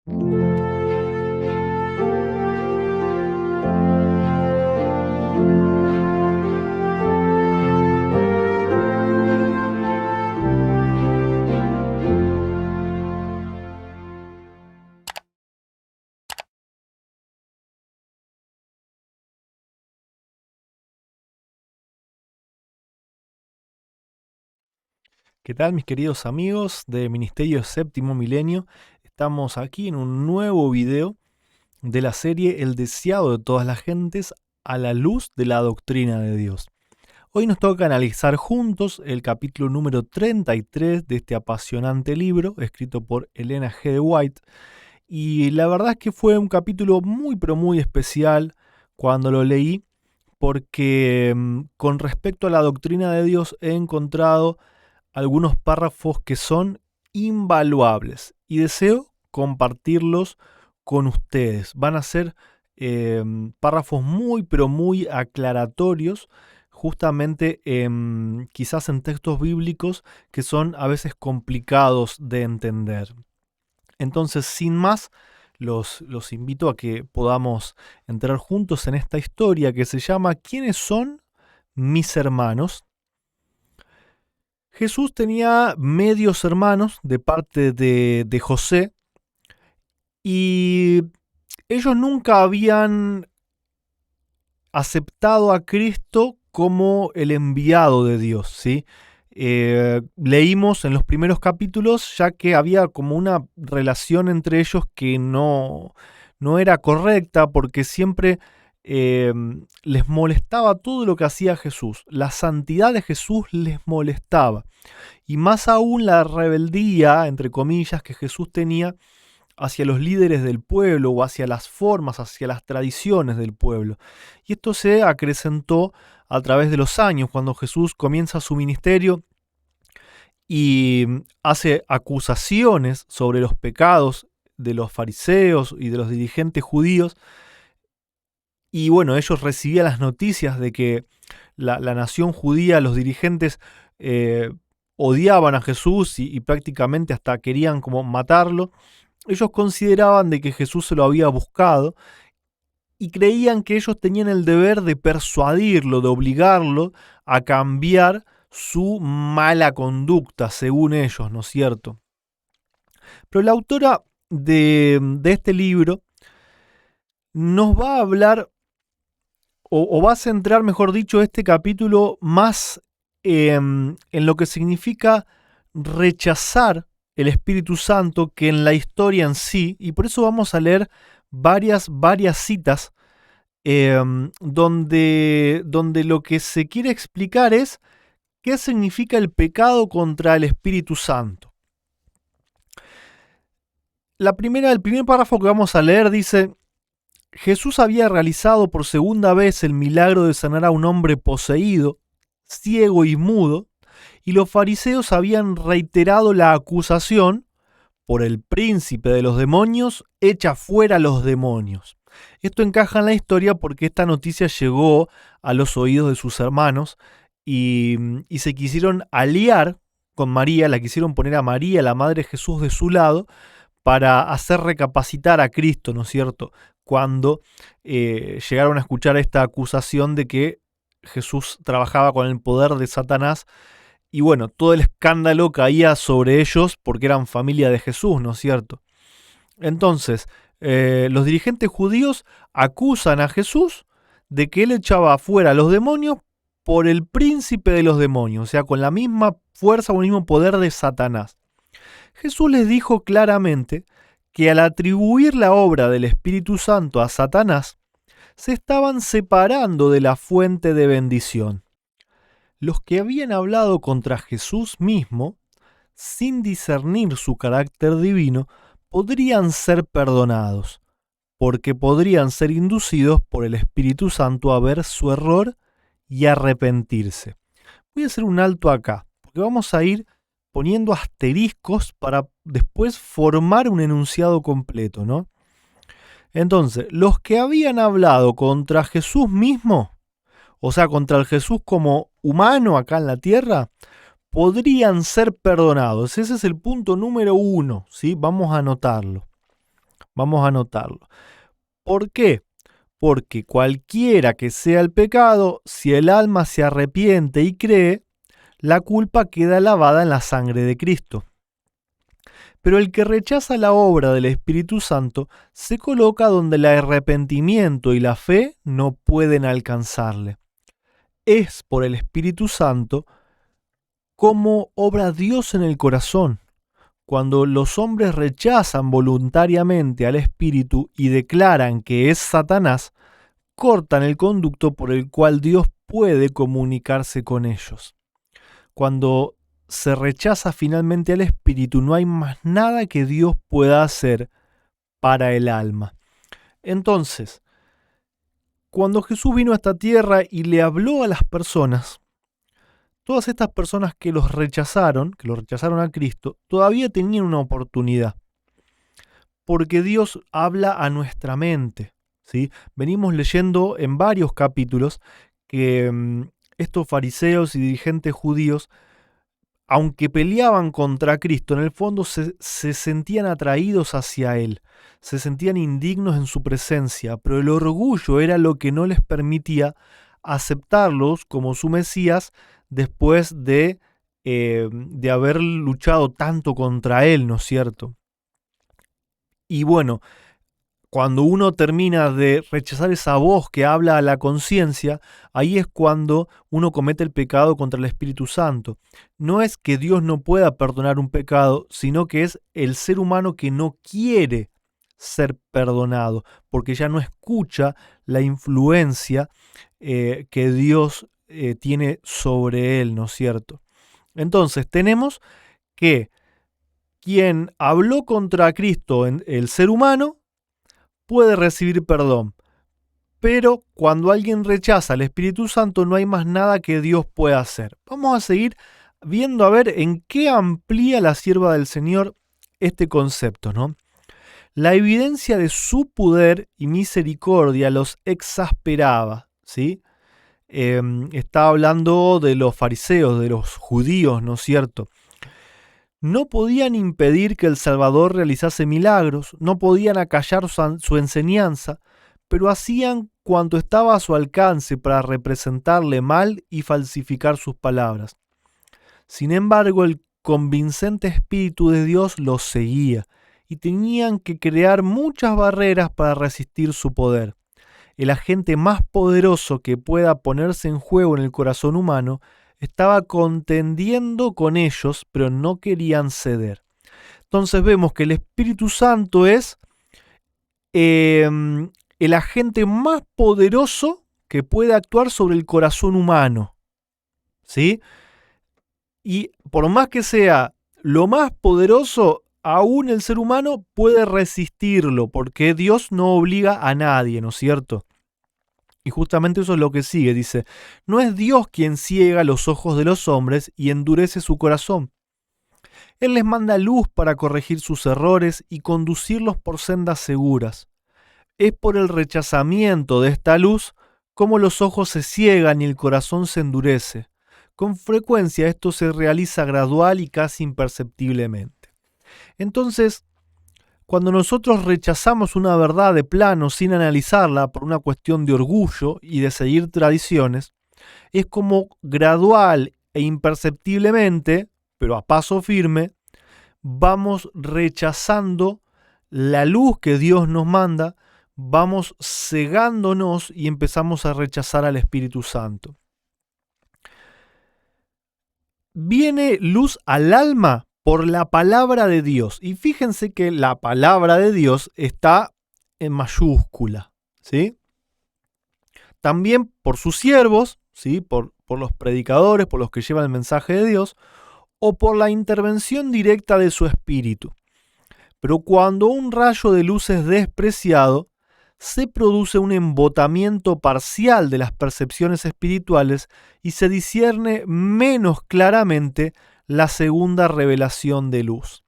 ¿Qué tal, mis queridos amigos de Ministerio Séptimo Milenio? Estamos aquí en un nuevo video de la serie El deseado de todas las gentes a la luz de la doctrina de Dios. Hoy nos toca analizar juntos el capítulo número 33 de este apasionante libro escrito por Elena G. de White. Y la verdad es que fue un capítulo muy pero muy especial cuando lo leí porque con respecto a la doctrina de Dios he encontrado algunos párrafos que son invaluables y deseo compartirlos con ustedes. Van a ser párrafos muy pero muy aclaratorios justamente quizás en textos bíblicos que son a veces complicados de entender. Entonces, sin más, los invito a que podamos entrar juntos en esta historia que se llama ¿Quiénes son mis hermanos? Jesús tenía medios hermanos de parte de José y ellos nunca habían aceptado a Cristo como el enviado de Dios, ¿sí? Leímos en los primeros capítulos ya que había como una relación entre ellos que no era correcta porque siempre les molestaba todo lo que hacía Jesús. La santidad de Jesús les molestaba. Y más aún la rebeldía, entre comillas, que Jesús tenía hacia los líderes del pueblo o hacia las formas, hacia las tradiciones del pueblo. Y esto se acrecentó a través de los años, cuando Jesús comienza su ministerio y hace acusaciones sobre los pecados de los fariseos y de los dirigentes judíos. Y bueno, ellos recibían las noticias de que la nación judía, los dirigentes, odiaban a Jesús y prácticamente hasta querían como matarlo. Ellos consideraban de que Jesús se lo había buscado y creían que ellos tenían el deber de persuadirlo, de obligarlo a cambiar su mala conducta, según ellos, ¿no es cierto? Pero la autora de este libro nos va a hablar, o va a centrar, mejor dicho, este capítulo más en lo que significa rechazar el Espíritu Santo que en la historia en sí, y por eso vamos a leer varias citas donde lo que se quiere explicar es qué significa el pecado contra el Espíritu Santo. El primer párrafo que vamos a leer dice: Jesús había realizado por segunda vez el milagro de sanar a un hombre poseído, ciego y mudo, y los fariseos habían reiterado la acusación: por el príncipe de los demonios, echa fuera los demonios. Esto encaja en la historia porque esta noticia llegó a los oídos de sus hermanos y se quisieron aliar con María, la quisieron poner a María, la madre de Jesús, de su lado, para hacer recapacitar a Cristo, ¿no es cierto?, cuando llegaron a escuchar esta acusación de que Jesús trabajaba con el poder de Satanás. Y bueno, todo el escándalo caía sobre ellos porque eran familia de Jesús, ¿no es cierto? Entonces, los dirigentes judíos acusan a Jesús de que él echaba afuera a los demonios por el príncipe de los demonios, o sea, con la misma fuerza o el mismo poder de Satanás. Jesús les dijo claramente que al atribuir la obra del Espíritu Santo a Satanás, se estaban separando de la fuente de bendición. Los que habían hablado contra Jesús mismo, sin discernir su carácter divino, podrían ser perdonados, porque podrían ser inducidos por el Espíritu Santo a ver su error y arrepentirse. Voy a hacer un alto acá, porque vamos a ir poniendo asteriscos para después formar un enunciado completo, ¿no? Entonces, los que habían hablado contra Jesús mismo, o sea, contra el Jesús como humano acá en la tierra, podrían ser perdonados. Ese es el punto número 1, ¿sí? Vamos a anotarlo. Vamos a anotarlo. ¿Por qué? Porque cualquiera que sea el pecado, si el alma se arrepiente y cree, la culpa queda lavada en la sangre de Cristo. Pero el que rechaza la obra del Espíritu Santo se coloca donde el arrepentimiento y la fe no pueden alcanzarle. Es por el Espíritu Santo como obra Dios en el corazón. Cuando los hombres rechazan voluntariamente al Espíritu y declaran que es Satanás, cortan el conducto por el cual Dios puede comunicarse con ellos. Cuando se rechaza finalmente al Espíritu, no hay más nada que Dios pueda hacer para el alma. Entonces, cuando Jesús vino a esta tierra y le habló a las personas, todas estas personas que lo rechazaron a Cristo, todavía tenían una oportunidad. Porque Dios habla a nuestra mente, ¿sí? Venimos leyendo en varios capítulos que estos fariseos y dirigentes judíos, aunque peleaban contra Cristo, en el fondo se sentían atraídos hacia Él, se sentían indignos en su presencia, pero el orgullo era lo que no les permitía aceptarlos como su Mesías después de haber luchado tanto contra Él, ¿no es cierto? Y bueno, cuando uno termina de rechazar esa voz que habla a la conciencia, ahí es cuando uno comete el pecado contra el Espíritu Santo. No es que Dios no pueda perdonar un pecado, sino que es el ser humano que no quiere ser perdonado, porque ya no escucha la influencia que Dios tiene sobre él, ¿no es cierto? Entonces tenemos que quien habló contra Cristo, el ser humano, puede recibir perdón. Pero cuando alguien rechaza al Espíritu Santo, no hay más nada que Dios pueda hacer. Vamos a seguir viendo a ver en qué amplía la sierva del Señor este concepto, ¿no? La evidencia de su poder y misericordia los exasperaba, ¿sí? Está hablando de los fariseos, de los judíos, ¿no es cierto? No podían impedir que el Salvador realizase milagros, no podían acallar su enseñanza, pero hacían cuanto estaba a su alcance para representarle mal y falsificar sus palabras. Sin embargo, el convincente Espíritu de Dios los seguía, y tenían que crear muchas barreras para resistir su poder. El agente más poderoso que pueda ponerse en juego en el corazón humano estaba contendiendo con ellos, pero no querían ceder. Entonces vemos que el Espíritu Santo es el agente más poderoso que puede actuar sobre el corazón humano, ¿sí? Y por más que sea lo más poderoso, aún el ser humano puede resistirlo, porque Dios no obliga a nadie, ¿no es cierto? Y justamente eso es lo que sigue, dice, no es Dios quien ciega los ojos de los hombres y endurece su corazón. Él les manda luz para corregir sus errores y conducirlos por sendas seguras. Es por el rechazamiento de esta luz como los ojos se ciegan y el corazón se endurece. Con frecuencia esto se realiza gradual y casi imperceptiblemente. Entonces, cuando nosotros rechazamos una verdad de plano sin analizarla por una cuestión de orgullo y de seguir tradiciones, es como gradual e imperceptiblemente, pero a paso firme, vamos rechazando la luz que Dios nos manda, vamos cegándonos y empezamos a rechazar al Espíritu Santo. Viene luz al alma por la palabra de Dios. Y fíjense que la palabra de Dios está en mayúscula, ¿sí? También por sus siervos, ¿sí? Por los predicadores, por los que llevan el mensaje de Dios, o por la intervención directa de su espíritu. Pero cuando un rayo de luz es despreciado, se produce un embotamiento parcial de las percepciones espirituales y se discierne menos claramente la segunda revelación de luz.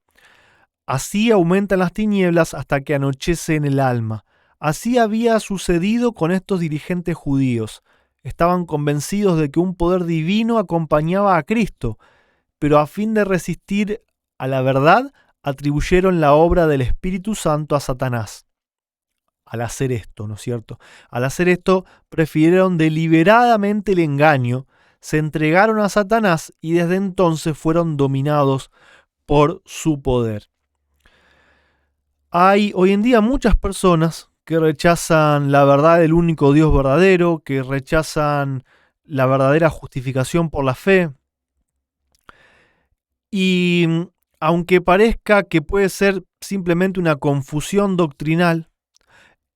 Así aumentan las tinieblas hasta que anochece en el alma. Así había sucedido con estos dirigentes judíos. Estaban convencidos de que un poder divino acompañaba a Cristo, pero a fin de resistir a la verdad, atribuyeron la obra del Espíritu Santo a Satanás. Al hacer esto, ¿no es cierto? Al hacer esto, prefirieron deliberadamente el engaño, se entregaron a Satanás y desde entonces fueron dominados por su poder. Hay hoy en día muchas personas que rechazan la verdad del único Dios verdadero, que rechazan la verdadera justificación por la fe. Y aunque parezca que puede ser simplemente una confusión doctrinal,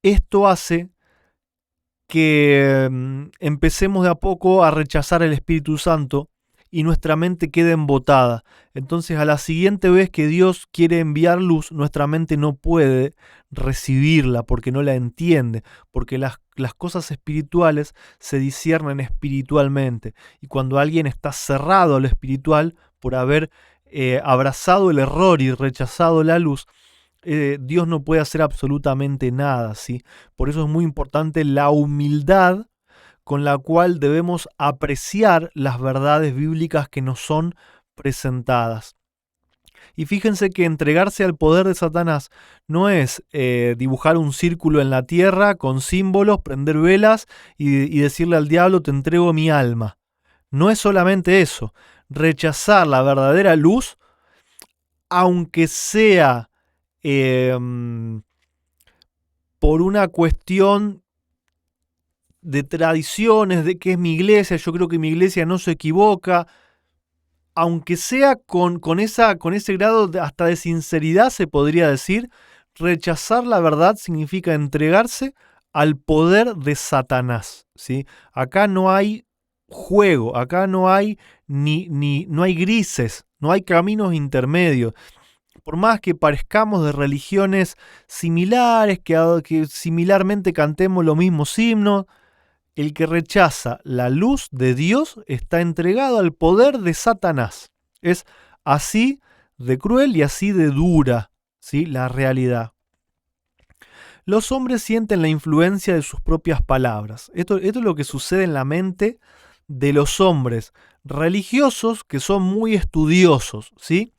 esto hace que empecemos de a poco a rechazar el Espíritu Santo y nuestra mente quede embotada. Entonces, a la siguiente vez que Dios quiere enviar luz, nuestra mente no puede recibirla porque no la entiende, porque las cosas espirituales se disciernen espiritualmente. Y cuando alguien está cerrado a lo espiritual por haber abrazado el error y rechazado la luz, Dios no puede hacer absolutamente nada, ¿sí? Por eso es muy importante la humildad con la cual debemos apreciar las verdades bíblicas que nos son presentadas. Y fíjense que entregarse al poder de Satanás no es dibujar un círculo en la tierra con símbolos, prender velas y decirle al diablo, te entrego mi alma. No es solamente eso. Rechazar la verdadera luz, aunque sea por una cuestión de tradiciones, de que es mi iglesia, yo creo que mi iglesia no se equivoca, aunque sea con ese grado hasta de sinceridad, se podría decir, rechazar la verdad significa entregarse al poder de Satanás, ¿sí? Acá no hay juego, acá no hay no hay grises, no hay caminos intermedios. Por más que parezcamos de religiones similares, que similarmente cantemos los mismos himnos, el que rechaza la luz de Dios está entregado al poder de Satanás. Es así de cruel y así de dura, ¿sí?, la realidad. Los hombres sienten la influencia de sus propias palabras. Esto es lo que sucede en la mente de los hombres religiosos que son muy estudiosos, ¿sí?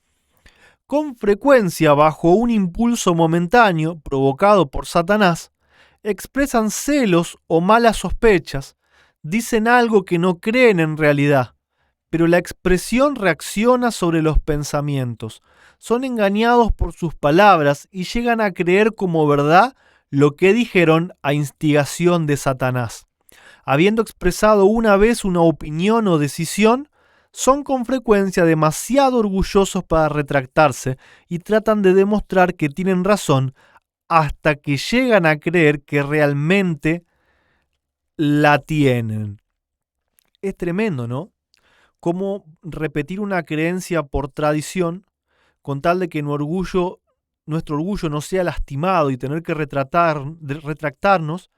Con frecuencia, bajo un impulso momentáneo provocado por Satanás, expresan celos o malas sospechas, dicen algo que no creen en realidad, pero la expresión reacciona sobre los pensamientos. Son engañados por sus palabras y llegan a creer como verdad lo que dijeron a instigación de Satanás. Habiendo expresado una vez una opinión o decisión, son con frecuencia demasiado orgullosos para retractarse y tratan de demostrar que tienen razón hasta que llegan a creer que realmente la tienen. Es tremendo, ¿no? Cómo repetir una creencia por tradición con tal de que nuestro orgullo no sea lastimado y tener que retractarnos,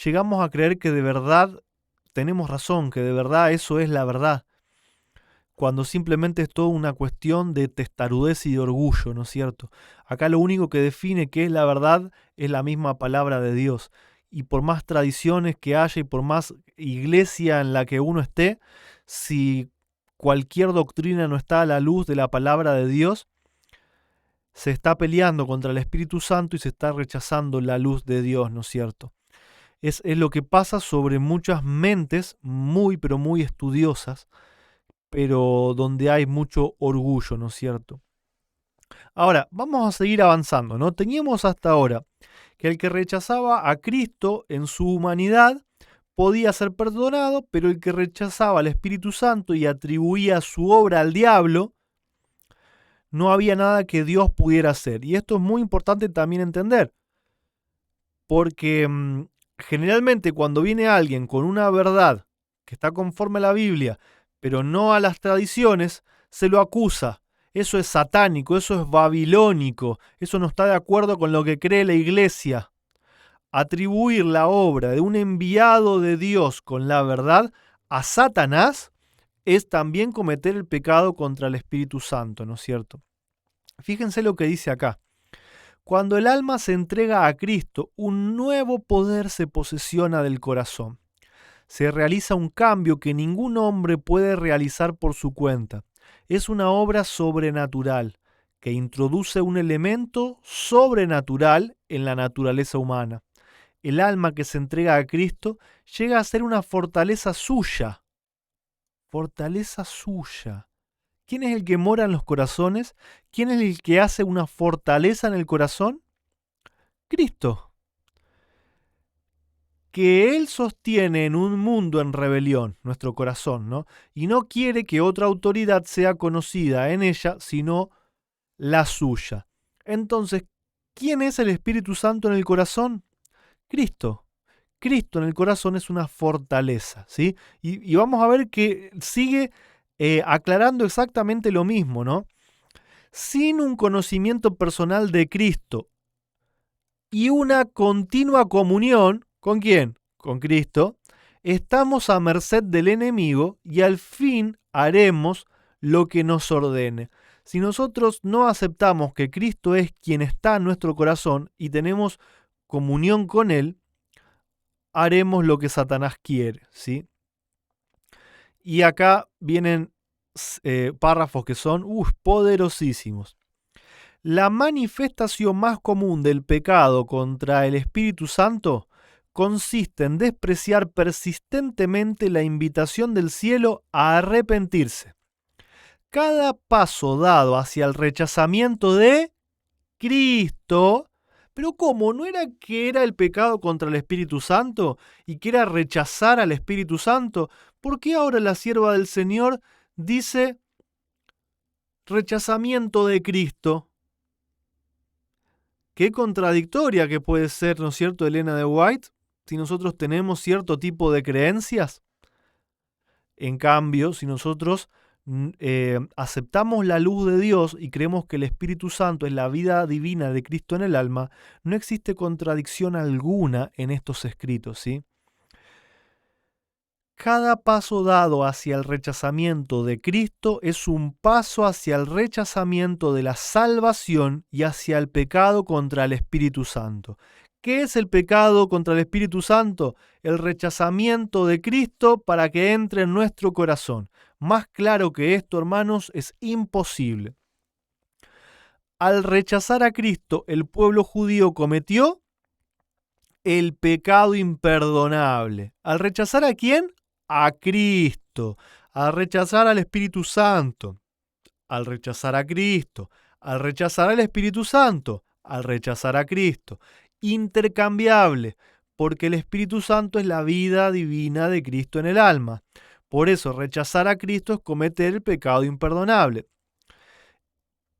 llegamos a creer que de verdad tenemos razón, que de verdad eso es la verdad, cuando simplemente es toda una cuestión de testarudez y de orgullo, ¿no es cierto? Acá lo único que define qué es la verdad es la misma palabra de Dios. Y por más tradiciones que haya y por más iglesia en la que uno esté, si cualquier doctrina no está a la luz de la palabra de Dios, se está peleando contra el Espíritu Santo y se está rechazando la luz de Dios, ¿no es cierto? Es lo que pasa sobre muchas mentes muy, pero muy estudiosas, pero donde hay mucho orgullo, ¿no es cierto? Ahora, vamos a seguir avanzando, ¿no? Teníamos hasta ahora que el que rechazaba a Cristo en su humanidad podía ser perdonado, pero el que rechazaba al Espíritu Santo y atribuía su obra al diablo, no había nada que Dios pudiera hacer. Y esto es muy importante también entender, porque generalmente cuando viene alguien con una verdad que está conforme a la Biblia, pero no a las tradiciones, se lo acusa. Eso es satánico, eso es babilónico, eso no está de acuerdo con lo que cree la iglesia. Atribuir la obra de un enviado de Dios con la verdad a Satanás es también cometer el pecado contra el Espíritu Santo, ¿no es cierto? Fíjense lo que dice acá. Cuando el alma se entrega a Cristo, un nuevo poder se posesiona del corazón. Se realiza un cambio que ningún hombre puede realizar por su cuenta. Es una obra sobrenatural que introduce un elemento sobrenatural en la naturaleza humana. El alma que se entrega a Cristo llega a ser una fortaleza suya. Fortaleza suya. ¿Quién es el que mora en los corazones? ¿Quién es el que hace una fortaleza en el corazón? Cristo. Que Él sostiene en un mundo en rebelión, nuestro corazón, ¿no? Y no quiere que otra autoridad sea conocida en ella, sino la suya. Entonces, ¿quién es el Espíritu Santo en el corazón? Cristo. Cristo en el corazón es una fortaleza, ¿sí? Y vamos a ver que sigue aclarando exactamente lo mismo, ¿no? Sin un conocimiento personal de Cristo y una continua comunión, ¿con quién? Con Cristo, estamos a merced del enemigo y al fin haremos lo que nos ordene. Si nosotros no aceptamos que Cristo es quien está en nuestro corazón y tenemos comunión con Él, haremos lo que Satanás quiere, ¿sí? Y acá vienen párrafos que son poderosísimos. La manifestación más común del pecado contra el Espíritu Santo consiste en despreciar persistentemente la invitación del cielo a arrepentirse. Cada paso dado hacia el rechazamiento de Cristo, pero ¿cómo? ¿No era que era el pecado contra el Espíritu Santo y que era rechazar al Espíritu Santo? ¿Por qué ahora la sierva del Señor dice rechazamiento de Cristo? Qué contradictoria que puede ser, ¿no es cierto, Elena de White, si nosotros tenemos cierto tipo de creencias? En cambio, si nosotros aceptamos la luz de Dios y creemos que el Espíritu Santo es la vida divina de Cristo en el alma, no existe contradicción alguna en estos escritos, ¿sí? Cada paso dado hacia el rechazamiento de Cristo es un paso hacia el rechazamiento de la salvación y hacia el pecado contra el Espíritu Santo. ¿Qué es el pecado contra el Espíritu Santo? El rechazamiento de Cristo para que entre en nuestro corazón. Más claro que esto, hermanos, es imposible. Al rechazar a Cristo, el pueblo judío cometió el pecado imperdonable. ¿Al rechazar a quién? A Cristo. Al rechazar al Espíritu Santo. Al rechazar a Cristo. Al rechazar al Espíritu Santo. Al rechazar a Cristo. Intercambiable, porque el Espíritu Santo es la vida divina de Cristo en el alma. Por eso, rechazar a Cristo es cometer el pecado imperdonable.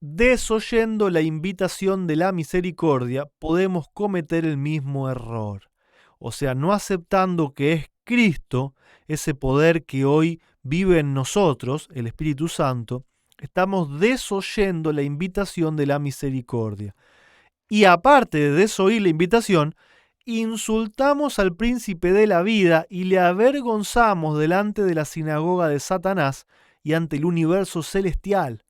Desoyendo la invitación de la misericordia, podemos cometer el mismo error. O sea, no aceptando que es Cristo, ese poder que hoy vive en nosotros, el Espíritu Santo, estamos desoyendo la invitación de la misericordia. Y aparte de desoír la invitación, insultamos al príncipe de la vida y le avergonzamos delante de la sinagoga de Satanás y ante el universo celestial,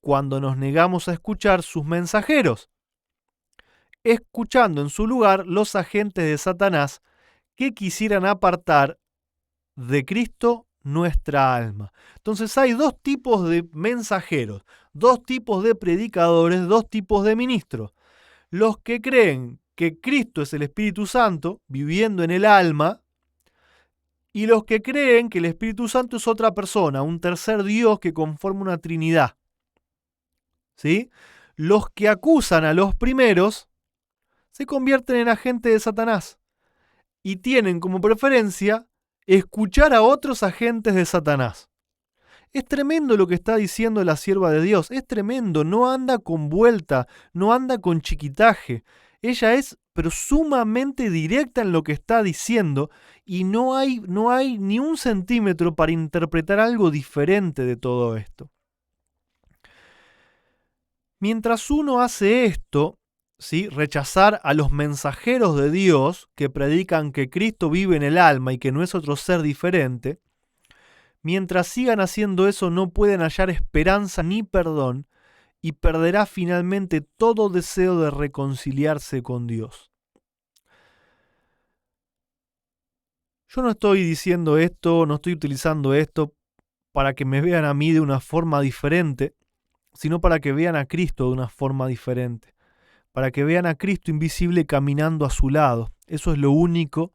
cuando nos negamos a escuchar sus mensajeros, escuchando en su lugar los agentes de Satanás que quisieran apartar de Cristo nuestra alma. Entonces hay dos tipos de mensajeros, dos tipos de predicadores, dos tipos de ministros. Los que creen que Cristo es el Espíritu Santo viviendo en el alma, y los que creen que el Espíritu Santo es otra persona, un tercer Dios que conforma una Trinidad. ¿Sí? Los que acusan a los primeros se convierten en agentes de Satanás y tienen como preferencia escuchar a otros agentes de Satanás. Es tremendo lo que está diciendo la sierva de Dios, es tremendo, no anda con vuelta, no anda con chiquitaje. Ella es pero sumamente directa en lo que está diciendo y no hay ni un centímetro para interpretar algo diferente de todo esto. Mientras uno hace esto, ¿sí? Rechazar a los mensajeros de Dios que predican que Cristo vive en el alma y que no es otro ser diferente, mientras sigan haciendo eso no pueden hallar esperanza ni perdón y perderá finalmente todo deseo de reconciliarse con Dios. Yo no estoy diciendo esto, no estoy utilizando esto para que me vean a mí de una forma diferente, sino para que vean a Cristo de una forma diferente, para que vean a Cristo invisible caminando a su lado. Eso es lo único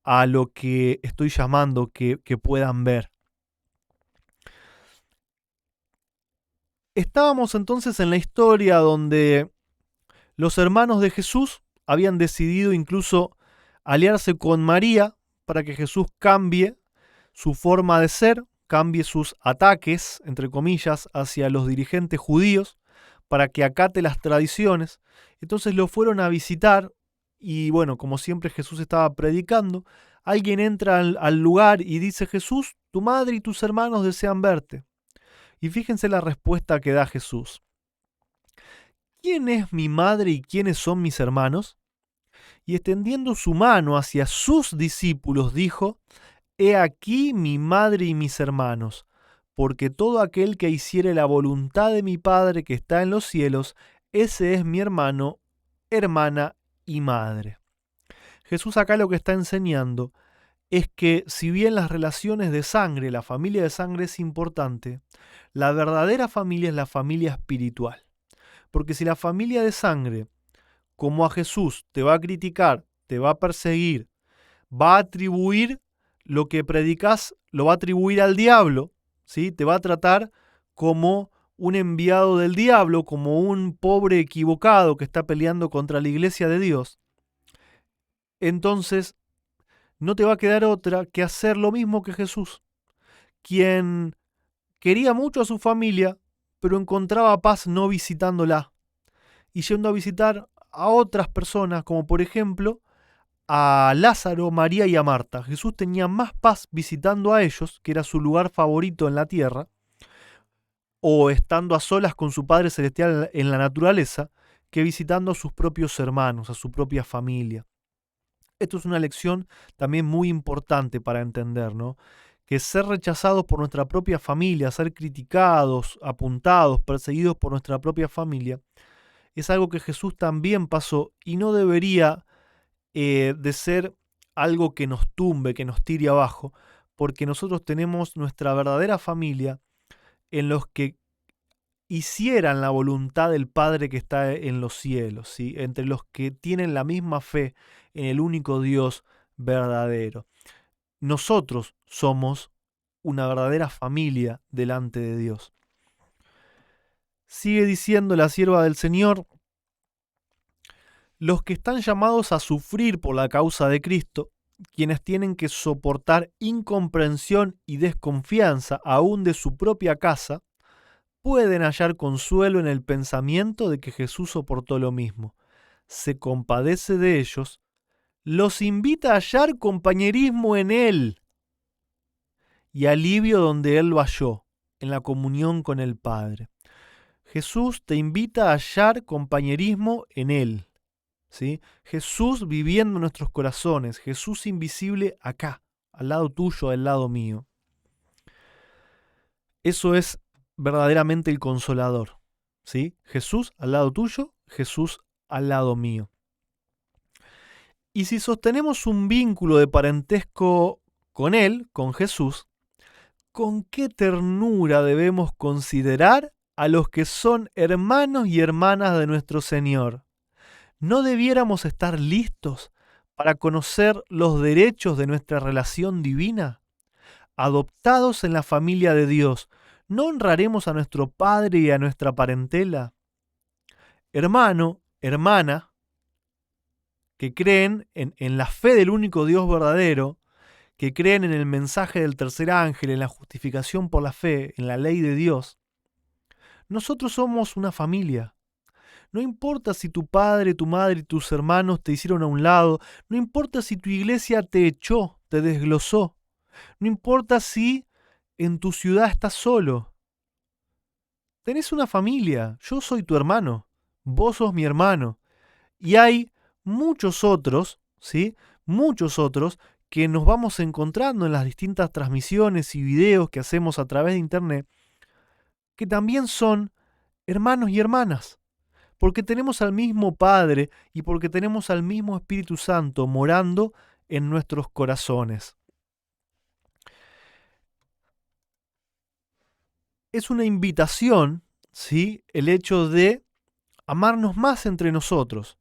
a lo que estoy llamando que puedan ver. Estábamos entonces en la historia donde los hermanos de Jesús habían decidido incluso aliarse con María para que Jesús cambie su forma de ser, cambie sus ataques, entre comillas, hacia los dirigentes judíos, para que acate las tradiciones. Entonces lo fueron a visitar y bueno, como siempre Jesús estaba predicando, alguien entra al lugar y dice: Jesús, tu madre y tus hermanos desean verte. Y fíjense la respuesta que da Jesús. ¿Quién es mi madre y quiénes son mis hermanos? Y extendiendo su mano hacia sus discípulos, dijo: He aquí mi madre y mis hermanos, porque todo aquel que hiciere la voluntad de mi Padre que está en los cielos, ese es mi hermano, hermana y madre. Jesús acá lo que está enseñando es que si bien las relaciones de sangre, la familia de sangre es importante, la verdadera familia es la familia espiritual. Porque si la familia de sangre, como a Jesús, te va a criticar, te va a perseguir, va a atribuir lo que predicas, lo va a atribuir al diablo, ¿sí? Te va a tratar como un enviado del diablo, como un pobre equivocado que está peleando contra la iglesia de Dios. Entonces, no te va a quedar otra que hacer lo mismo que Jesús, quien quería mucho a su familia, pero encontraba paz no visitándola y yendo a visitar a otras personas, como por ejemplo a Lázaro, María y a Marta. Jesús tenía más paz visitando a ellos, que era su lugar favorito en la tierra, o estando a solas con su Padre Celestial en la naturaleza, que visitando a sus propios hermanos, a su propia familia. Esto es una lección también muy importante para entender, ¿no? Que ser rechazados por nuestra propia familia, ser criticados, apuntados, perseguidos por nuestra propia familia, es algo que Jesús también pasó y no debería de ser algo que nos tumbe, que nos tire abajo, porque nosotros tenemos nuestra verdadera familia en los que hicieran la voluntad del Padre que está en los cielos, ¿sí? Entre los que tienen la misma fe en el único Dios verdadero. Nosotros somos una verdadera familia delante de Dios. Sigue diciendo la sierva del Señor: los que están llamados a sufrir por la causa de Cristo, quienes tienen que soportar incomprensión y desconfianza aún de su propia casa, pueden hallar consuelo en el pensamiento de que Jesús soportó lo mismo. Se compadece de ellos, los invita a hallar compañerismo en Él y alivio donde Él lo halló, en la comunión con el Padre. Jesús te invita a hallar compañerismo en Él. ¿Sí? Jesús viviendo en nuestros corazones, Jesús invisible acá, al lado tuyo, al lado mío. Eso es verdaderamente el consolador, ¿sí? Jesús al lado tuyo, Jesús al lado mío. Y si sostenemos un vínculo de parentesco con Él, con Jesús, ¿con qué ternura debemos considerar a los que son hermanos y hermanas de nuestro Señor? ¿No debiéramos estar listos para conocer los derechos de nuestra relación divina? Adoptados en la familia de Dios, ¿no honraremos a nuestro Padre y a nuestra parentela? Hermano, hermana, que creen en la fe del único Dios verdadero, que creen en el mensaje del tercer ángel, en la justificación por la fe, en la ley de Dios, nosotros somos una familia. No importa si tu padre, tu madre y tus hermanos te hicieron a un lado, no importa si tu iglesia te echó, te desglosó, no importa si en tu ciudad estás solo. Tenés una familia, yo soy tu hermano, vos sos mi hermano. Y hay muchos otros, ¿sí? Muchos otros que nos vamos encontrando en las distintas transmisiones y videos que hacemos a través de internet, que también son hermanos y hermanas. Porque tenemos al mismo Padre y porque tenemos al mismo Espíritu Santo morando en nuestros corazones. Es una invitación, ¿sí? El hecho de amarnos más entre nosotros,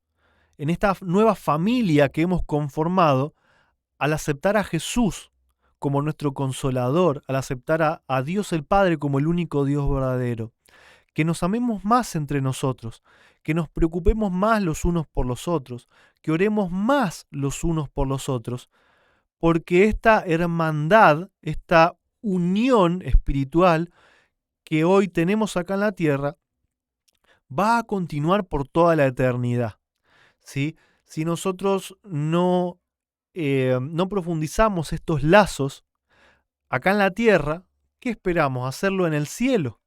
en esta nueva familia que hemos conformado al aceptar a Jesús como nuestro consolador, al aceptar a Dios el Padre como el único Dios verdadero. Que nos amemos más entre nosotros, que nos preocupemos más los unos por los otros, que oremos más los unos por los otros, porque esta hermandad, esta unión espiritual que hoy tenemos acá en la tierra, va a continuar por toda la eternidad. ¿Sí? Si nosotros no profundizamos estos lazos acá en la tierra, ¿qué esperamos? ¿Hacerlo en el cielo?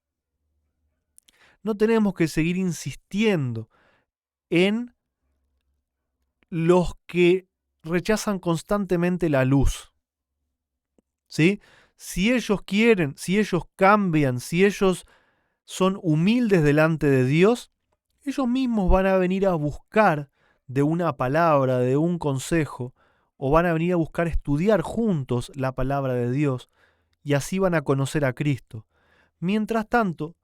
No tenemos que seguir insistiendo en los que rechazan constantemente la luz. ¿Sí? Si ellos quieren, si ellos cambian, si ellos son humildes delante de Dios, ellos mismos van a venir a buscar de una palabra, de un consejo, o van a venir a buscar estudiar juntos la palabra de Dios, y así van a conocer a Cristo. Mientras tanto,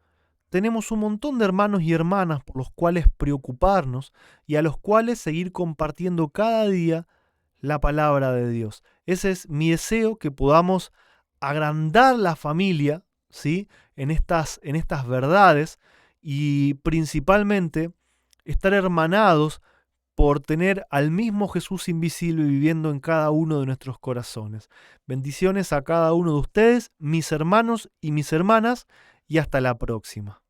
tenemos un montón de hermanos y hermanas por los cuales preocuparnos y a los cuales seguir compartiendo cada día la palabra de Dios. Ese es mi deseo, que podamos agrandar la familia, ¿sí? en estas verdades, y principalmente estar hermanados por tener al mismo Jesús invisible viviendo en cada uno de nuestros corazones. Bendiciones a cada uno de ustedes, mis hermanos y mis hermanas, y hasta la próxima.